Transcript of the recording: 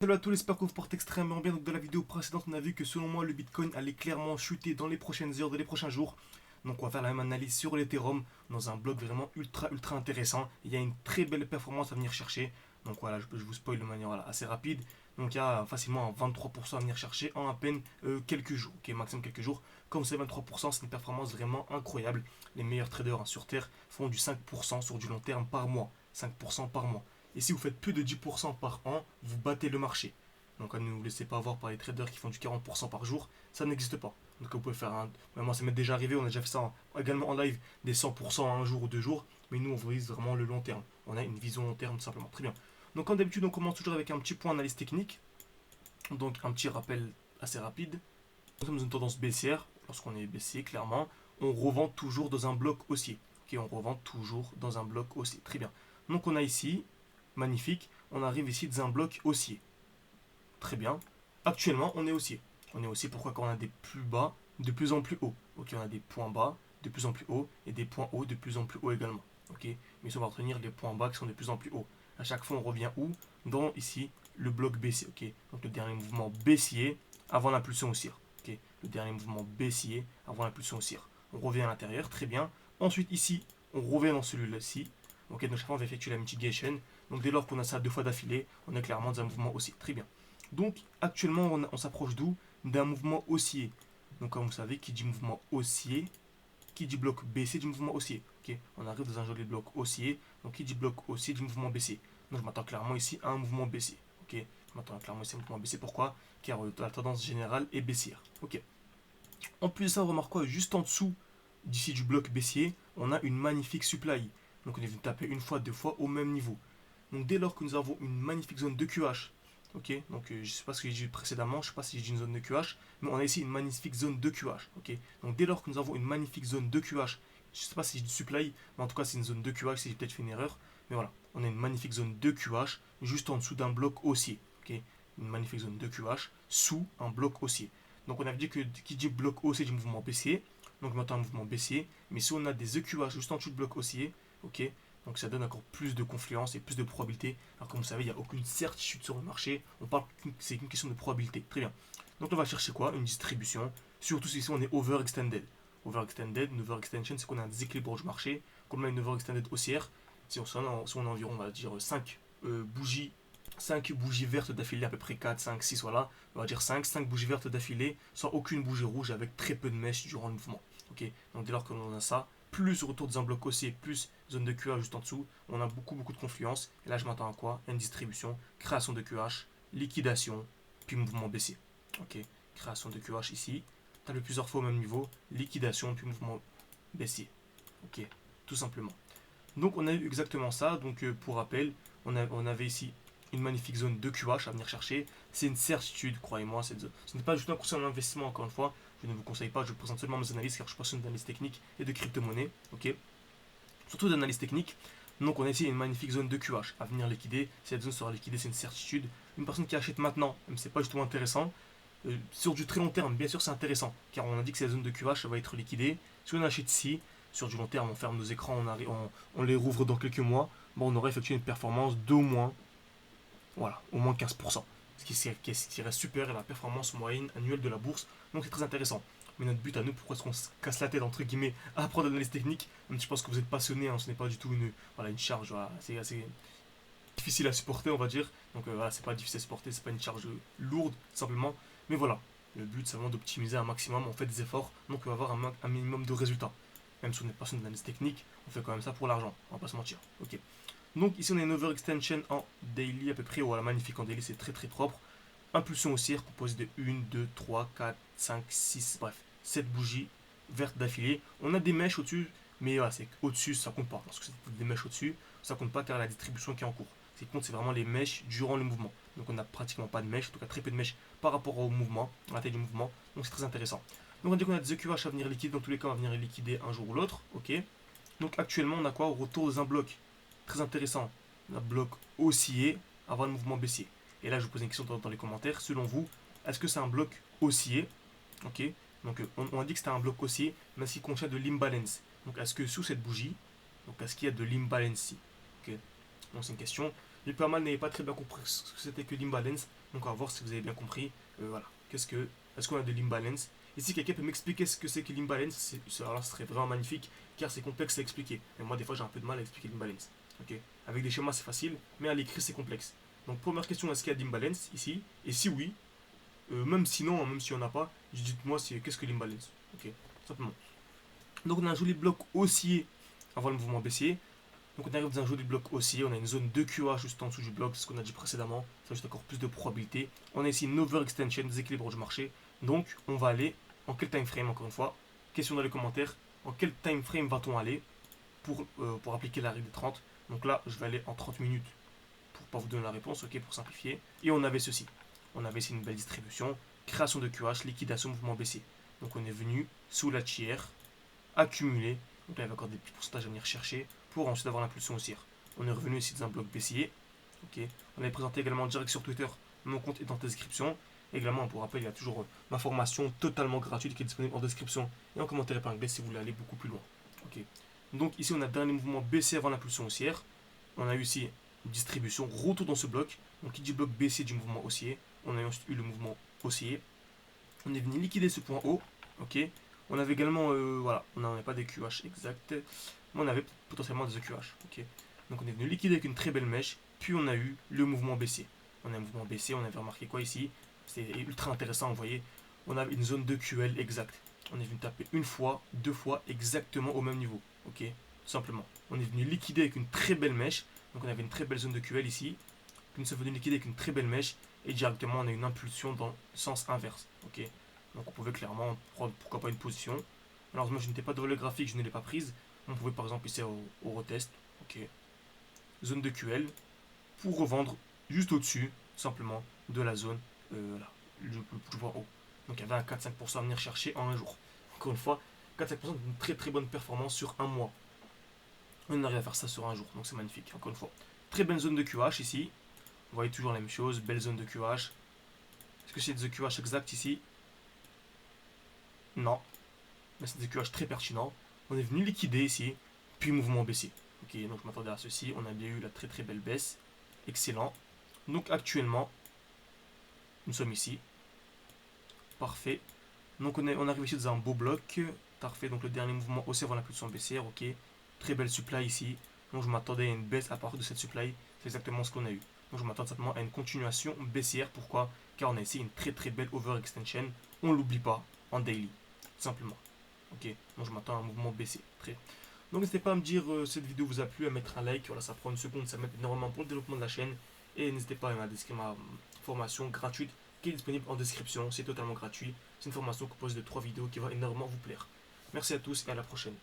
Salut à tous, j'espère que vous portez extrêmement bien. Donc dans la vidéo précédente, on a vu que selon moi, le Bitcoin allait clairement chuter dans les prochaines heures, dans les prochains jours. Donc on va faire la même analyse sur l'Ethereum dans un bloc vraiment ultra intéressant. Il y a une très belle performance à venir chercher. Donc voilà, je vous spoil de manière assez rapide. Donc il y a facilement un 23% à venir chercher en à peine quelques jours. Ok, maximum quelques jours. Comme c'est 23%, c'est une performance vraiment incroyable. Les meilleurs traders sur Terre font du 5% sur du long terme par mois. 5% par mois. Et si vous faites plus de 10% par an, vous battez le marché. Donc ne vous laissez pas avoir par les traders qui font du 40% par jour, ça n'existe pas. Donc vous pouvez faire un... Moi ça m'est déjà arrivé, on a déjà fait ça également en live, des 100% en un jour ou 2 jours, mais nous on vise vraiment le long terme. On a une vision long terme tout simplement. Très bien. Donc comme d'habitude on commence toujours avec un petit point d'analyse technique. Donc un petit rappel assez rapide. Nous sommes dans une tendance baissière, lorsqu'on est baissier clairement, on revend toujours dans un bloc haussier. Ok, on revend toujours dans un bloc haussier. Très bien. Donc on a ici, magnifique, on arrive ici dans un bloc haussier. Très bien. Actuellement, on est haussier. On est haussier pourquoi quand on a des plus bas de plus en plus haut. Ok, on a des points bas de plus en plus haut et des points hauts de plus en plus haut également. Ok, mais on va retenir les points bas qui sont de plus en plus hauts. À chaque fois, on revient où? Dans ici le bloc baissier. Ok, donc le dernier mouvement baissier avant l'impulsion haussière. Ok, le dernier mouvement baissier avant l'impulsion haussière. On revient à l'intérieur, très bien. Ensuite, ici, on revient dans celui-là-ci. Ok, donc chaque fois, on va effectuer la mitigation. Donc dès lors qu'on a ça 2 fois d'affilée, on est clairement dans un mouvement haussier. Très bien. Donc actuellement, on s'approche d'où? D'un mouvement haussier. Donc comme vous savez, qui dit mouvement haussier, qui dit bloc baissier dit mouvement haussier. Ok, on arrive dans un joli bloc haussier. Donc qui dit bloc haussier dit mouvement baissier. Donc je m'attends clairement ici à un mouvement baissier. Ok, je m'attends clairement ici à un mouvement baissier. Pourquoi? Car la tendance générale est baissière. Ok. En plus de ça, on remarque quoi? Juste en dessous d'ici du bloc baissier, on a une magnifique supply. Donc on est venu taper une fois, 2 fois au même niveau. Donc dès lors que nous avons une magnifique zone de QH, ok, donc je ne sais pas ce que j'ai dit précédemment, je ne sais pas si j'ai dit une zone de QH, mais on a ici une magnifique zone de QH, ok. Donc dès lors que nous avons une magnifique zone de QH, je ne sais pas si j'ai dit supply, mais en tout cas c'est une zone de QH, si j'ai peut-être fait une erreur, mais voilà, on a une magnifique zone de QH juste en dessous d'un bloc haussier, ok, une magnifique zone de QH sous un bloc haussier. Donc on avait dit que qui dit bloc haussier du mouvement baissier, donc maintenant un mouvement baissier, mais si on a des EQH juste en dessous du bloc haussier, ok, donc ça donne encore plus de confiance et plus de probabilité. Alors comme vous savez, il n'y a aucune certitude sur le marché. On parle c'est une question de probabilité. Très bien. Donc on va chercher quoi? Une distribution. Surtout si ici on est overextended. Overextended, une overextension, c'est qu'on a un déséquilibre du marché. Comme on a une overextended haussière, si on a environ, on va dire, 5 bougies 5 bougies vertes d'affilée, à peu près 4, 5, 6, voilà, on va dire 5 bougies vertes d'affilée, sans aucune bougie rouge, avec très peu de mèches durant le mouvement. Ok, donc dès lors que l'on a ça, plus retour dans un bloc haussier, plus zone de QH juste en dessous, on a beaucoup de confluence. Et là, je m'attends à quoi? Une distribution, création de QH, liquidation, puis mouvement baissier. Ok, création de QH ici, taper plusieurs fois au même niveau, liquidation, puis mouvement baissier. Ok, tout simplement. Donc on a eu exactement ça. Donc pour rappel, on avait ici une magnifique zone de QH à venir chercher. C'est une certitude, croyez-moi. Cette zone. Ce n'est pas juste un conseil en investissement, encore une fois. Je ne vous conseille pas, je présente seulement mes analyses car je suis passionné d'analyse technique et de crypto-monnaie. Ok, surtout d'analyse technique. Donc on a ici une magnifique zone de QH à venir liquider. Cette zone sera liquidée, c'est une certitude. Une personne qui achète maintenant, même si c'est pas justement intéressant, sur du très long terme, bien sûr c'est intéressant, car on a dit que cette zone de QH va être liquidée. Si on achète ici, sur du long terme, on ferme nos écrans, on les rouvre dans quelques mois, bon, on aurait effectué une performance d'au moins, voilà, au moins 15%. Ce qui reste super à la performance moyenne annuelle de la bourse, donc c'est très intéressant. Mais notre but à nous, pourquoi est-ce qu'on se casse la tête entre guillemets à apprendre l'analyse technique? Même si je pense que vous êtes passionné, hein, ce n'est pas du tout une charge, voilà, c'est assez difficile à supporter, on va dire. Donc voilà, c'est pas difficile à supporter, c'est pas une charge lourde, simplement. Mais voilà, le but c'est vraiment d'optimiser un maximum, on fait des efforts, donc on va avoir un minimum de résultats. Même si on n'est pas sur une analyse technique, on fait quand même ça pour l'argent, on va pas se mentir. Ok. Donc ici on a une overextension en daily à peu près, voilà, magnifique en daily, c'est très propre. Impulsion haussière composée de 1, 2, 3, 4, 5, 6, bref, 7 bougies vertes d'affilée. On a des mèches au-dessus, mais voilà, c'est au-dessus, ça compte pas. Parce que c'est des mèches au-dessus, ça compte pas car la distribution qui est en cours. Ce qui compte, c'est vraiment les mèches durant le mouvement. Donc on n'a pratiquement pas de mèches, en tout cas très peu de mèches par rapport au mouvement, à la taille du mouvement. Donc c'est très intéressant. Donc on dit qu'on a des EQH à venir liquider, dans tous les cas on va venir les liquider un jour ou l'autre. Ok. Donc actuellement on a quoi? Au retour d'un bloc. Très intéressant. Un bloc haussier avant le mouvement baissier. Et là je vous pose une question dans les commentaires. Selon vous, est-ce que c'est un bloc haussier? Ok. Donc on a dit que c'était un bloc haussier, mais ce qui contient de l'imbalance. Donc est-ce que sous cette bougie, donc est-ce qu'il y a de l'imbalance ici? Ok. Donc c'est une question. Les pas mal n'avaient pas très bien compris ce que c'était que l'imbalance. Donc on va voir si vous avez bien compris. Voilà. Est-ce qu'on a de l'imbalance? Et si quelqu'un peut m'expliquer ce que c'est que l'imbalance, alors ce serait vraiment magnifique, car c'est complexe à expliquer. Et moi, des fois, j'ai un peu de mal à expliquer l'imbalance. Ok. Avec des schémas, c'est facile, mais à l'écrit, c'est complexe. Donc première question, est-ce qu'il y a d'imbalance ici? Et si oui, même sinon, même si on n'a pas, dites-moi qu'est-ce que l'imbalance. Ok, simplement. Donc on a un joli bloc haussier avant le mouvement baissier. Donc on arrive dans un joli bloc haussier, on a une zone de QA juste en dessous du bloc, c'est ce qu'on a dit précédemment, ça ajoute encore plus de probabilité. On a ici une overextension, déséquilibre du marché. Donc on va aller en quel time frame encore une fois? Question dans les commentaires, en quel time frame va-t-on aller pour appliquer la règle des 30? Donc là je vais aller en 30 minutes pour pas vous donner la réponse, ok, pour simplifier. Et on avait ceci. On avait ici une belle distribution, création de QH, liquidation, mouvement baissier. Donc on est venu sous la tiers, accumuler, donc là il y avait encore des petits pourcentages à venir chercher, pour ensuite avoir l'impulsion haussière. On est revenu ici dans un bloc baissier, ok. On avait présenté également en direct sur Twitter, mon compte est en description. Également, pour rappel, il y a toujours ma formation totalement gratuite qui est disponible en description et en commentaire épinglé si vous voulez aller beaucoup plus loin. Ok. Donc ici on a le dernier mouvement baissier avant l'impulsion haussière. On a eu ici une distribution, retour dans ce bloc. Donc qui dit bloc baissier du mouvement haussier. On a ensuite eu le mouvement haussier. On est venu liquider ce point haut. Ok. On avait également, voilà, on n'avait pas des QH exacts, mais on avait potentiellement des EQH. Ok. Donc on est venu liquider avec une très belle mèche. Puis on a eu le mouvement baissier. On a un mouvement baissier, on avait remarqué quoi ici? C'est ultra intéressant, vous voyez. On a une zone de QL exacte. On est venu taper une fois, deux fois, exactement au même niveau. Ok, tout simplement. On est venu liquider avec une très belle mèche. Donc on avait une très belle zone de QL ici. Puis nous sommes venus liquider avec une très belle mèche. Et directement on a une impulsion dans le sens inverse. Ok. Donc on pouvait clairement prendre pourquoi pas une position. Alors moi je n'étais pas de relais graphique, je ne l'ai pas prise. On pouvait par exemple ici au retest. Ok. Zone de QL. Pour revendre juste au-dessus, simplement, de la zone là, le plus bas haut. Donc il y avait un 4-5% à venir chercher en un jour. Encore une fois, 4-5% d'une très très bonne performance sur un mois. On arrive à faire ça sur un jour, donc c'est magnifique, encore une fois. Très belle zone de QH ici. Vous voyez toujours la même chose, belle zone de QH. Est-ce que c'est des QH exacts ici? Non. Mais c'est des QH très pertinents. On est venu liquider ici, puis mouvement baissier. Ok, donc je m'attendais à ceci. On a bien eu la très très belle baisse. Excellent. Donc actuellement, nous sommes ici. Parfait. Donc on arrive ici dans un beau bloc. Parfait. Donc le dernier mouvement haussier avant l'impulsion baissière. Ok. Très belle supply ici. Donc je m'attendais à une baisse à partir de cette supply. C'est exactement ce qu'on a eu. Donc je m'attends simplement à une continuation baissière. Pourquoi? Car on a ici une très très belle overextension. On ne l'oublie pas en daily. Tout simplement. Ok. Donc je m'attends à un mouvement baissier. Très. Donc n'hésitez pas à me dire cette vidéo vous a plu, à mettre un like. Voilà, ça prend une seconde. Ça m'aide énormément pour le développement de la chaîne. Et n'hésitez pas à inscrire ma formation gratuite qui est disponible en description. C'est totalement gratuit. C'est une formation composée de 3 vidéos qui va énormément vous plaire. Merci à tous et à la prochaine.